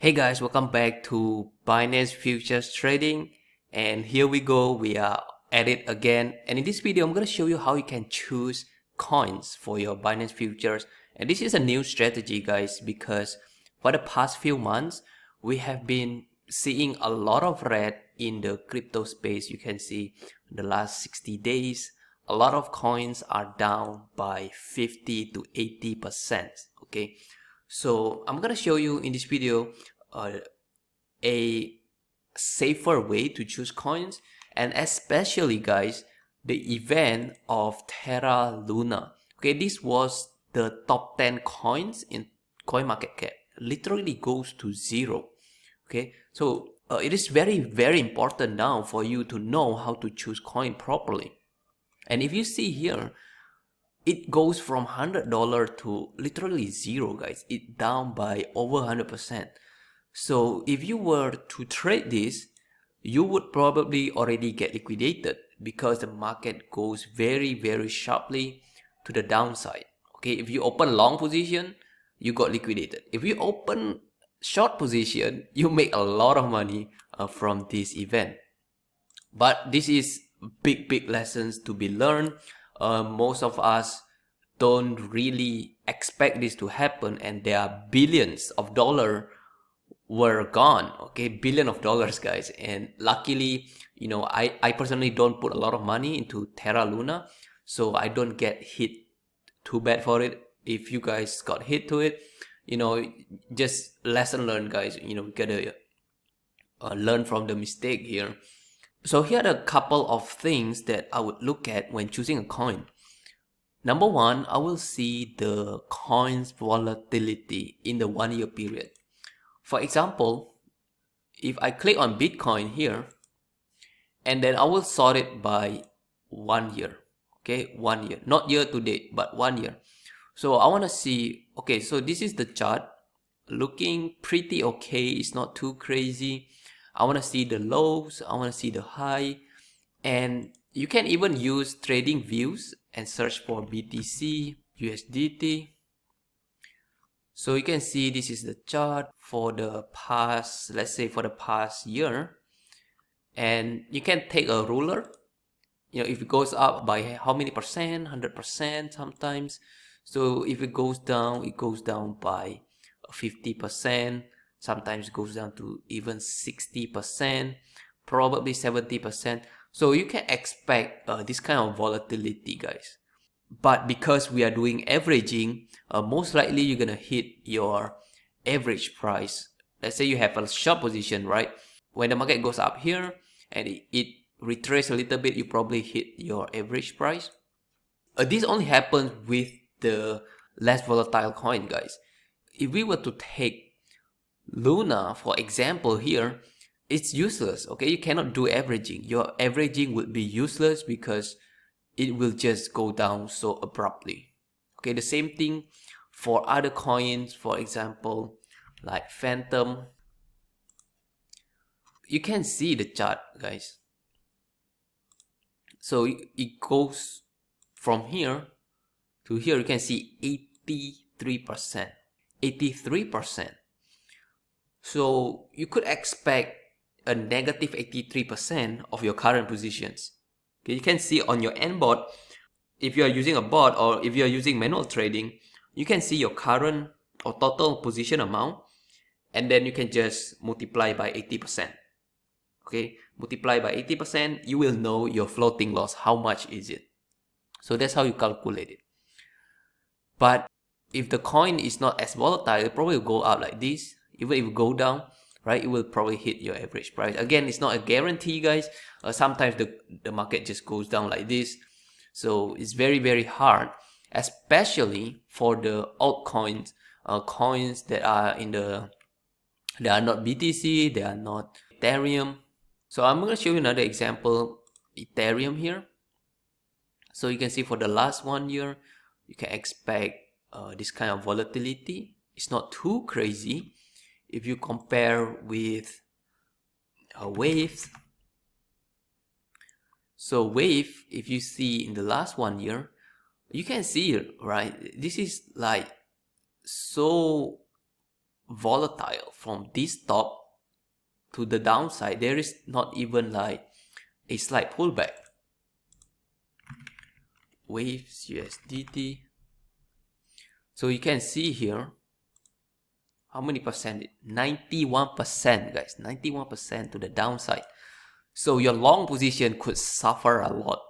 Hey guys, welcome back to Binance Futures Trading, and here we go, we are at it again. And in this video I'm going to show you how you can choose coins for your Binance Futures. And this is a new strategy guys, because for the past few months we have been seeing a lot of red in the crypto space. You can see in the last 60 days a lot of coins are down by 50 to 80%. Okay, so I'm gonna show you in this video a safer way to choose coins, and especially guys, the event of Terra Luna. Okay, this was the top 10 coins in CoinMarketCap. Literally goes to zero. Okay, so it is very important now for you to know how to choose coin properly. And if you see here, it goes from $100 to literally zero guys. It down by over 100%. So if you were to trade this, you would probably already get liquidated because the market goes very sharply to the downside. Okay, if you open long position, you got liquidated. If you open short position, you make a lot of money from this event. But this is big lessons to be learned. Most of us don't really expect this to happen, and there are billions of dollars were gone. Okay, billion of dollars guys. And luckily, you know, I personally don't put a lot of money into Terra Luna, so I don't get hit too bad for it. If you guys got hit to it, you know, just lesson learned guys. You know, we gotta learn from the mistake here. So here are a couple of things that I would look at when choosing a coin. Number one, I will see the coin's volatility in the 1 year period. For example, if I click on Bitcoin here, and then I will sort it by 1 year. Okay, 1 year, not year to date, but 1 year. So I want to see, okay, so this is the chart, looking pretty okay. It's not too crazy. I want to see the lows, I want to see the high, and you can even use trading views and search for BTC, USDT. So you can see this is the chart for the past, let's say for the past year. And you can take a ruler, you know, if it goes up by how many percent, 100% sometimes. So if it goes down by 50%, sometimes it goes down to even 60%, probably 70%. So you can expect this kind of volatility guys. But because we are doing averaging, most likely you're gonna hit your average price. Let's say you have a short position, right? When the market goes up here and it retraces a little bit, you probably hit your average price. This only happens with the less volatile coin guys. If we were to take Luna for example here, it's useless. Okay, you cannot do averaging. Your averaging would be useless because it will just go down so abruptly. Okay, the same thing for other coins, for example, like Phantom. You can see the chart, guys. So it goes from here to here. You can see 83%. 83%. So you could expect a negative 83% of your current positions. Okay, you can see on your AntBot, if you are using a bot or if you are using manual trading, you can see your current or total position amount, and then you can just multiply by 80%. Okay, multiply by 80%, you will know your floating loss, how much is it. So that's how you calculate it. But if the coin is not as volatile, it probably will go up like this. Even if it go down, right, it will probably hit your average price. Again, it's not a guarantee guys. Sometimes the market just goes down like this. So it's very hard, especially for the altcoins, coins that are they are not BTC, they are not Ethereum. So I'm going to show you another example, Ethereum here. So you can see for the last 1 year, you can expect this kind of volatility. It's not too crazy if you compare with Wave. So Wave, if you see in the last 1 year, you can see, right, this is like so volatile from this top to the downside. There is not even like a slight pullback. Waves USDT. So you can see here how many percent? 91%, guys. 91% to the downside. So your long position could suffer a lot.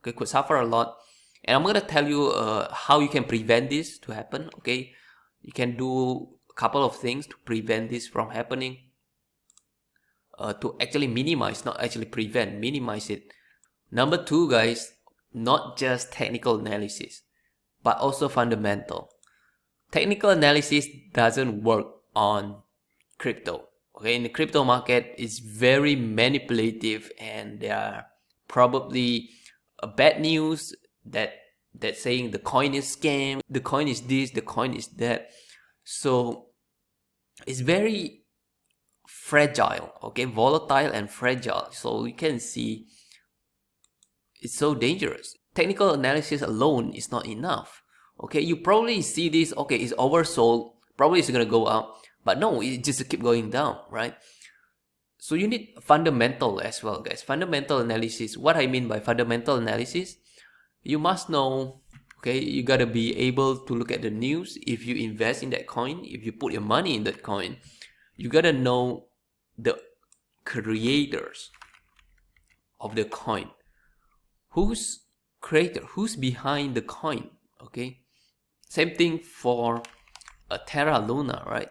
Okay, could suffer a lot. And I'm gonna tell you how you can prevent this to happen. Okay, you can do a couple of things to prevent this from happening. To actually minimize, not actually prevent, minimize it. Number two, guys, not just technical analysis, but also fundamental. Technical analysis doesn't work on crypto. Okay, in the crypto market, it's very manipulative, and there are probably bad news that saying the coin is scam, the coin is this, the coin is that. So it's very fragile, okay, volatile and fragile. So you can see it's so dangerous. Technical analysis alone is not enough. Okay, you probably see this, okay, it's oversold, probably it's gonna go up, but no, it just keep going down, right? So you need fundamental as well, guys. Fundamental analysis. What I mean by fundamental analysis, you must know, okay, you gotta be able to look at the news. If you invest in that coin, if you put your money in that coin, you gotta know the creators of the coin. Who's creator? Who's behind the coin? Okay. Same thing for a Terra Luna, right?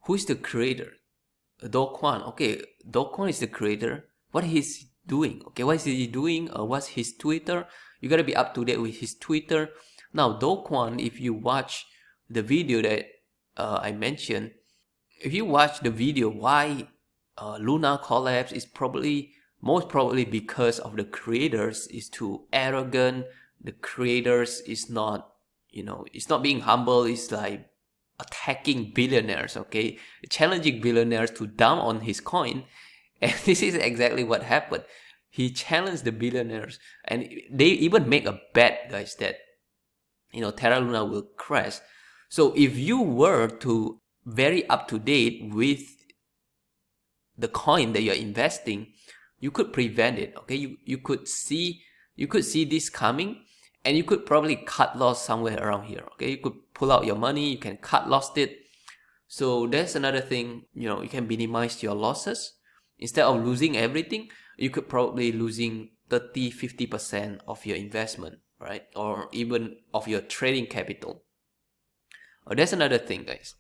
Who is the creator? Do Kwon. Okay, Do Kwon is the creator. What he's doing? Okay, what is he doing? What's his Twitter? You gotta be up to date with his Twitter. Now, Do Kwon, if you watch the video that I mentioned, if you watch the video why Luna collapsed, is most probably because of the creators is too arrogant. The creators is not, it's not being humble. It's like attacking billionaires, okay, challenging billionaires to dump on his coin. And this is exactly what happened. He challenged the billionaires, and they even make a bet, guys, that Terra Luna will crash. So if you were to very up to date with the coin that you're investing, you could prevent it. Okay, you could see this coming, and you could probably cut loss somewhere around here. Okay, you could pull out your money, you can cut loss it. So that's another thing, you can minimize your losses. Instead of losing everything, you could probably losing 30-50% of your investment, right? Or even of your trading capital. That's another thing, guys.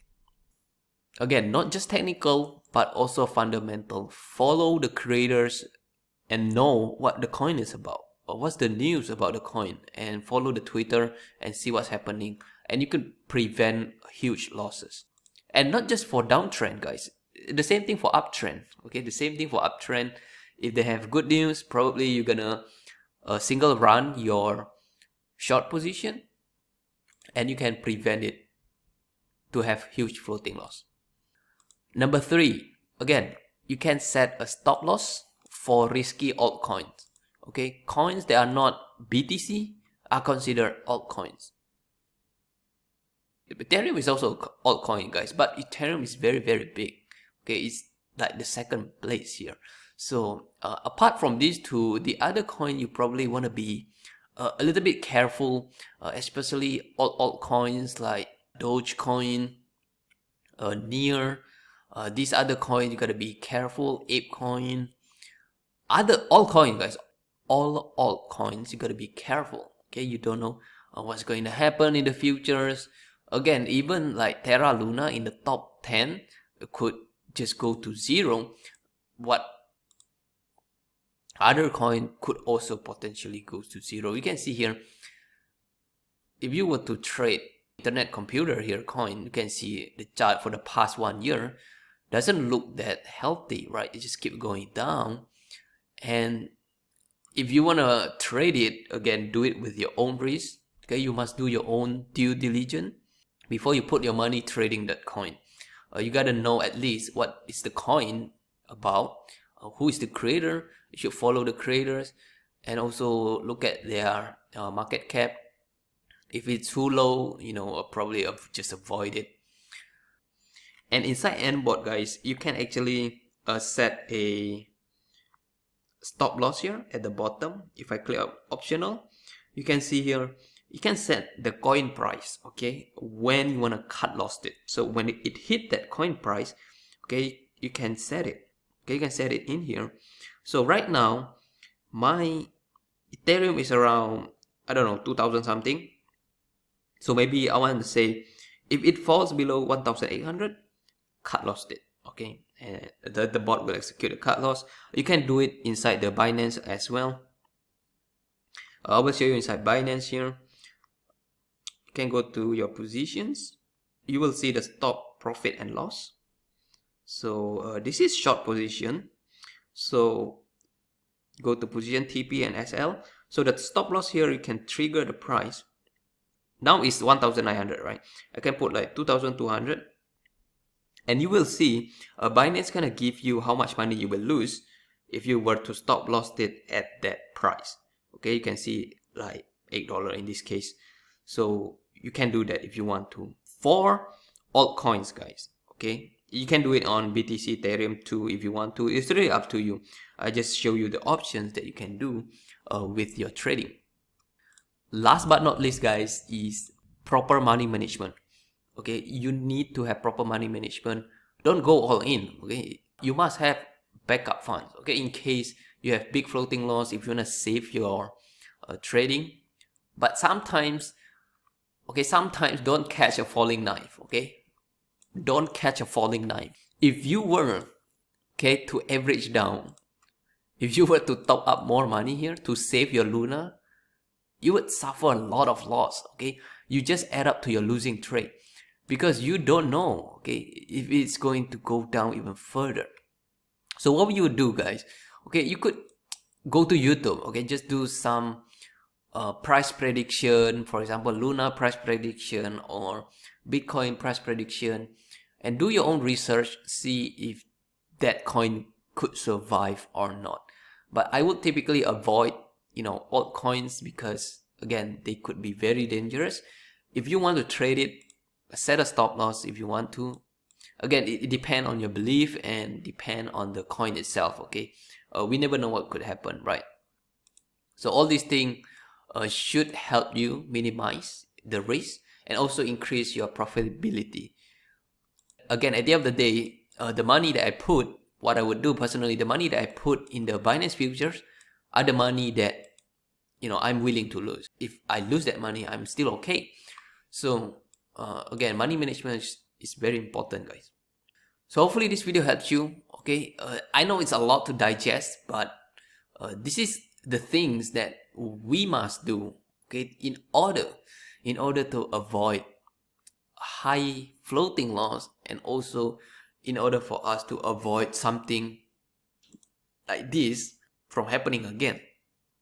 Again, not just technical, but also fundamental. Follow the creators and know what the coin is about, or what's the news about the coin, and follow the Twitter and see what's happening, and you can prevent huge losses. And not just for downtrend, guys. The same thing for uptrend. Okay, the same thing for uptrend. If they have good news, probably you're gonna single run your short position, and you can prevent it to have huge floating loss. Number 3, again, you can set a stop loss for risky altcoins. Okay, coins that are not BTC are considered altcoins. Ethereum is also altcoin, guys, but Ethereum is very, very big. Okay, it's like the second place here. So apart from these two, the other coin you probably want to be a little bit careful, especially altcoins like Dogecoin, Near. These other coins you gotta be careful. ApeCoin, other altcoins, guys, all altcoins you gotta be careful. Okay, you don't know what's going to happen in the futures. Again, even like Terra Luna in the top 10 could just go to zero. What other coin could also potentially go to zero? You can see here, if you were to trade internet computer here coin, you can see the chart for the past 1 year doesn't look that healthy, right? It just keeps going down. And if you want to trade it, again, do it with your own risk. Okay, you must do your own due diligence before you put your money trading that coin. You got to know at least what is the coin about, who is the creator. You should follow the creators, and also look at their market cap. If it's too low, probably just avoid it. And inside AntBot, guys, you can actually set a stop loss here at the bottom. If I click optional, you can see here you can set the coin price, okay, when you want to cut loss it. So when it hit that coin price, okay, you can set it, okay, you can set it in here. So right now my Ethereum is around, I don't know, 2000 something. So maybe I want to say if it falls below 1800, cut loss it, okay, and the bot will execute a cut loss. You can do it inside the Binance as well. I will show you inside Binance here. You can go to your positions. You will see the stop, profit and loss. So this is short position. So go to position TP and SL. So the stop loss here, you can trigger the price. Now it's 1900, right? I can put like 2200. And you will see Binance gonna give you how much money you will lose if you were to stop loss it at that price. Okay, you can see like $8 in this case. So you can do that if you want to. For altcoins, guys, okay, you can do it on BTC, Ethereum too if you want to. It's really up to you. I just show you the options that you can do with your trading. Last but not least, guys, is proper money management. Okay, you need to have proper money management. Don't go all in. Okay, you must have backup funds. Okay, in case you have big floating loss, if you want to save your trading. But sometimes, okay, sometimes don't catch a falling knife. Okay, don't catch a falling knife. If you were, okay, to average down, if you were to top up more money here to save your Luna, you would suffer a lot of loss. Okay, you just add up to your losing trade because you don't know, okay, if it's going to go down even further. So what you would do, guys, okay, you could go to YouTube, okay, just do some price prediction, for example, Luna price prediction or Bitcoin price prediction, and do your own research, see if that coin could survive or not. But I would typically avoid, you know, altcoins because again, they could be very dangerous. If you want to trade it, set a stop loss if you want to. Again, it depends on your belief and depend on the coin itself, okay? We never know what could happen, right? So all these things should help you minimize the risk and also increase your profitability. Again, at the end of the day, the money that I put, what I would do personally, the money that I put in the Binance Futures are the money that, you know, I'm willing to lose. If I lose that money, I'm still okay. So again, money management is very important, guys. So hopefully this video helps you. Okay, I know it's a lot to digest, but this is the things that we must do, okay, in order to avoid high floating loss, and also in order for us to avoid something like this from happening again.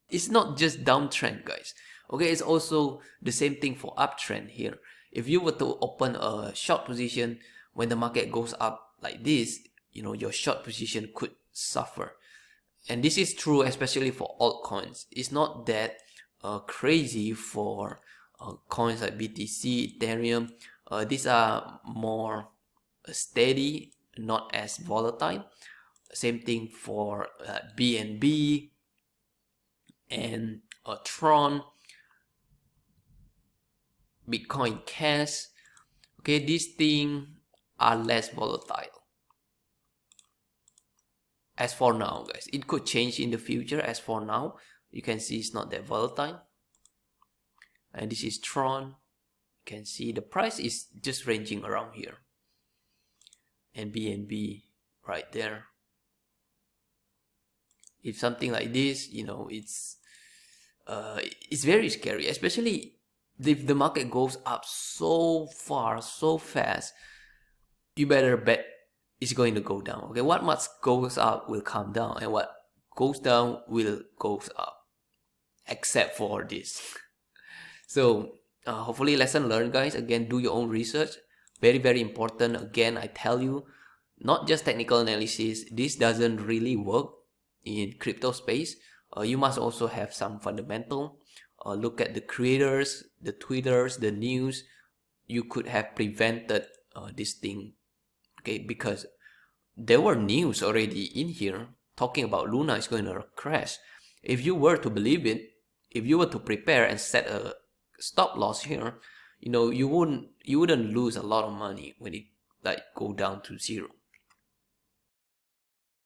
It's not just downtrend, guys, okay, it's also the same thing for uptrend here. If you were to open a short position when the market goes up like this, you know, your short position could suffer. And this is true especially for altcoins. It's not that crazy for coins like BTC, Ethereum. These are more steady, not as volatile. Same thing for BNB and Tron, Bitcoin Cash. Okay, these things are less volatile. As for now, guys, it could change in the future. As for now, you can see it's not that volatile. And this is Tron. You can see the price is just ranging around here. And BNB right there. If something like this, you know, it's very scary, especially if the market goes up so far, so fast. You better bet it's going to go down. Okay, what much goes up will come down, and what goes down will goes up, except for this. So hopefully lesson learned, guys. Again, do your own research. Very, very important. Again, I tell you, not just technical analysis. This doesn't really work in crypto space. You must also have some fundamental. Look at the creators, the Twitters, the news. You could have prevented this thing. okay, because there were news already in here talking about Luna is going to crash. If you were to believe it, if you were to prepare and set a stop loss here, you wouldn't lose a lot of money when it like go down to zero.